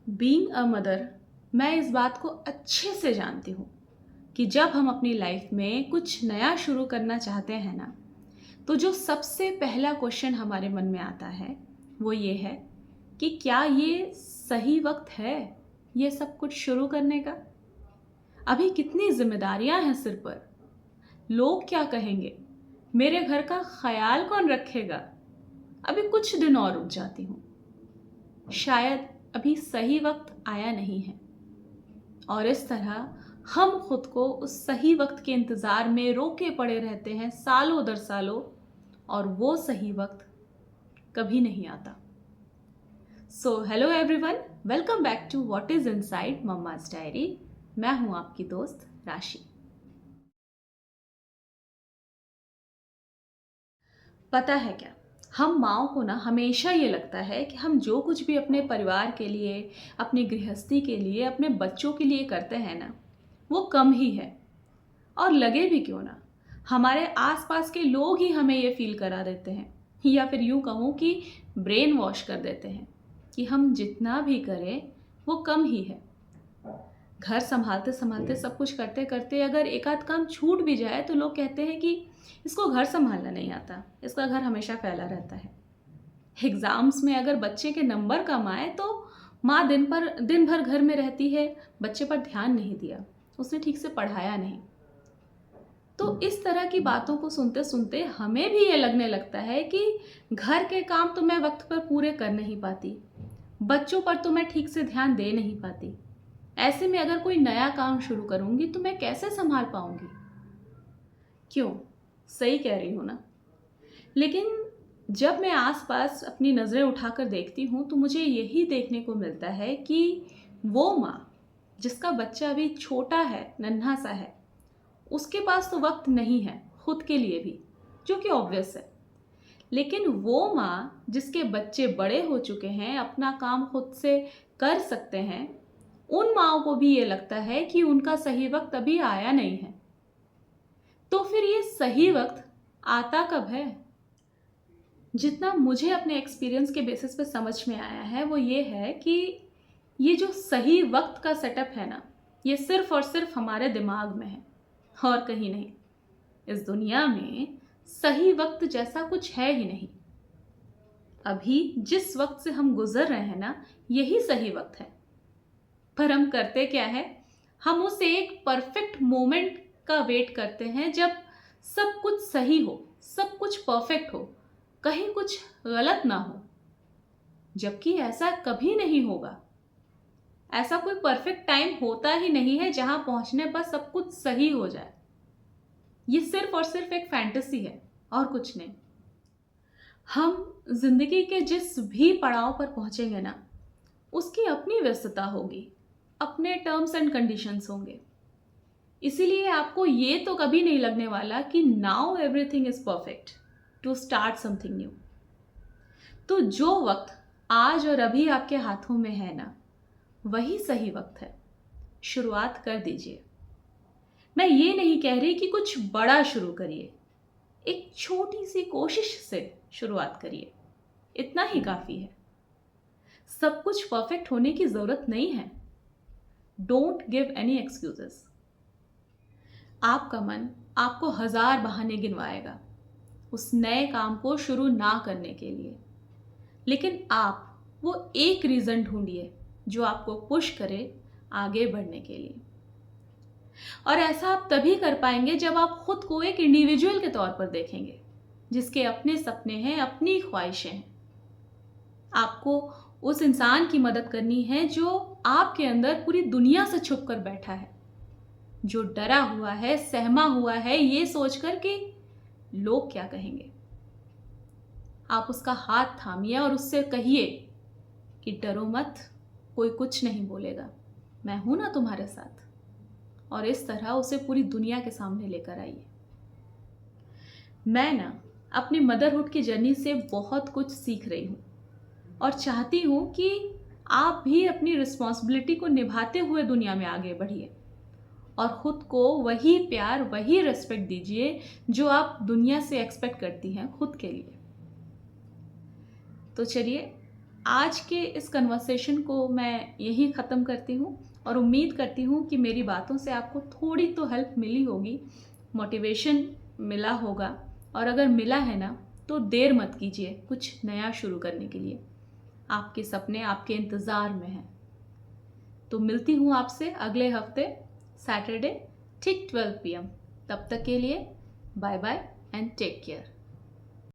Being a mother, मैं इस बात को अच्छे से जानती हूँ कि जब हम अपनी लाइफ में कुछ नया शुरू करना चाहते हैं ना, तो जो सबसे पहला क्वेश्चन हमारे मन में आता है, वो ये है कि क्या ये सही वक्त है, ये सब कुछ शुरू करने का? अभी कितनी जिम्मेदारियां हैं सिर पर। लोग क्या कहेंगे? मेरे घर का ख्याल कौन रखेगा? अभी कुछ दिन और रुक जाती हूँ। शायद अभी सही वक्त आया नहीं है। और इस तरह हम खुद को उस सही वक्त के इंतज़ार में रोके पड़े रहते हैं सालों दर सालों, और वो सही वक्त कभी नहीं आता। So hello everyone, welcome back to what is inside mamma's diary. मैं हूं आपकी दोस्त राशि। पता है क्या, हम माओ को ना हमेशा ये लगता है कि हम जो कुछ भी अपने परिवार के लिए, अपनी गृहस्थी के लिए, अपने बच्चों के लिए करते हैं ना, वो कम ही है। और लगे भी क्यों ना, हमारे आसपास के लोग ही हमें ये फील करा देते हैं, या फिर यूं कहूँ कि ब्रेन वॉश कर देते हैं कि हम जितना भी करें वो कम ही है। घर संभालते संभालते, सब कुछ करते करते अगर एक आध काम छूट भी जाए तो लोग कहते हैं कि इसको घर संभालना नहीं आता, इसका घर हमेशा फैला रहता है। एग्ज़ाम्स में अगर बच्चे के नंबर कम आए तो माँ दिन भर घर में रहती है, बच्चे पर ध्यान नहीं दिया, उसने ठीक से पढ़ाया नहीं। तो इस तरह की बातों को सुनते सुनते हमें भी ये लगने लगता है कि घर के काम तो मैं वक्त पर पूरे कर नहीं पाती, बच्चों पर तो मैं ठीक से ध्यान दे नहीं पाती। ऐसे में अगर कोई नया काम शुरू करूंगी तो मैं कैसे संभाल पाऊंगी? क्यों? सही कह रही हूँ ना। लेकिन जब मैं आसपास अपनी नज़रें उठाकर देखती हूँ तो मुझे यही देखने को मिलता है कि वो माँ जिसका बच्चा अभी छोटा है, नन्हा सा है, उसके पास तो वक्त नहीं है खुद के लिए भी, जो कि ऑब्वियस है। लेकिन वो माँ जिसके बच्चे बड़े हो चुके हैं, अपना काम खुद से कर सकते हैं, उन माँओं को भी ये लगता है कि उनका सही वक्त अभी आया नहीं है। तो फिर ये सही वक्त आता कब है? जितना मुझे अपने एक्सपीरियंस के बेसिस पे समझ में आया है वो ये है कि ये जो सही वक्त का सेटअप है ना, ये सिर्फ और सिर्फ हमारे दिमाग में है और कहीं नहीं। इस दुनिया में सही वक्त जैसा कुछ है ही नहीं। अभी जिस वक्त से हम गुजर रहे हैं ना, यही सही वक्त है। पर हम करते क्या है, हम उस एक परफेक्ट मोमेंट का वेट करते हैं जब सब कुछ सही हो, सब कुछ परफेक्ट हो, कहीं कुछ गलत ना हो। जबकि ऐसा कभी नहीं होगा। ऐसा कोई परफेक्ट टाइम होता ही नहीं है जहां पहुंचने पर सब कुछ सही हो जाए। ये सिर्फ और सिर्फ एक फैंटेसी है और कुछ नहीं। हम जिंदगी के जिस भी पड़ाव पर पहुंचेंगे ना, उसकी अपनी व्यस्तता होगी, अपने टर्म्स एंड कंडीशंस होंगे। इसीलिए आपको ये तो कभी नहीं लगने वाला कि now everything is perfect to start something new. तो जो वक्त आज और अभी आपके हाथों में है ना, वही सही वक्त है। शुरुआत कर दीजिए। मैं ये नहीं कह रही कि कुछ बड़ा शुरू करिए, एक छोटी सी कोशिश से शुरुआत करिए, इतना ही काफी है। सब कुछ परफेक्ट होने की जरूरत नहीं है। Don't give any excuses. आपका मन आपको हजार बहाने गिनवाएगा उस नए काम को शुरू ना करने के लिए, लेकिन आप वो एक रीजन ढूंढिए जो आपको पुश करे आगे बढ़ने के लिए। और ऐसा आप तभी कर पाएंगे जब आप खुद को एक इंडिविजुअल के तौर पर देखेंगे, जिसके अपने सपने हैं, अपनी ख्वाहिशें हैं। आपको उस इंसान की मदद करनी है जो आपके अंदर पूरी दुनिया से छुप कर बैठा है, जो डरा हुआ है, सहमा हुआ है ये सोचकर कि लोग क्या कहेंगे। आप उसका हाथ थामिए और उससे कहिए कि डरो मत, कोई कुछ नहीं बोलेगा, मैं हूं ना तुम्हारे साथ। और इस तरह उसे पूरी दुनिया के सामने लेकर आइए। मैं ना अपनी मदरहुड की जर्नी से बहुत कुछ सीख रही हूँ और चाहती हूँ कि आप भी अपनी रिस्पॉन्सिबिलिटी को निभाते हुए दुनिया में आगे बढ़िए और खुद को वही प्यार, वही रिस्पेक्ट दीजिए जो आप दुनिया से एक्सपेक्ट करती हैं खुद के लिए। तो चलिए आज के इस कन्वर्सेशन को मैं यहीं ख़त्म करती हूँ और उम्मीद करती हूँ कि मेरी बातों से आपको थोड़ी तो हेल्प मिली होगी, मोटिवेशन मिला होगा। और अगर मिला है ना, तो देर मत कीजिए कुछ नया शुरू करने के लिए। आपके सपने आपके इंतज़ार में हैं। तो मिलती हूँ आपसे अगले हफ्ते सैटरडे ठीक 12 PM। तब तक के लिए bye bye and take care.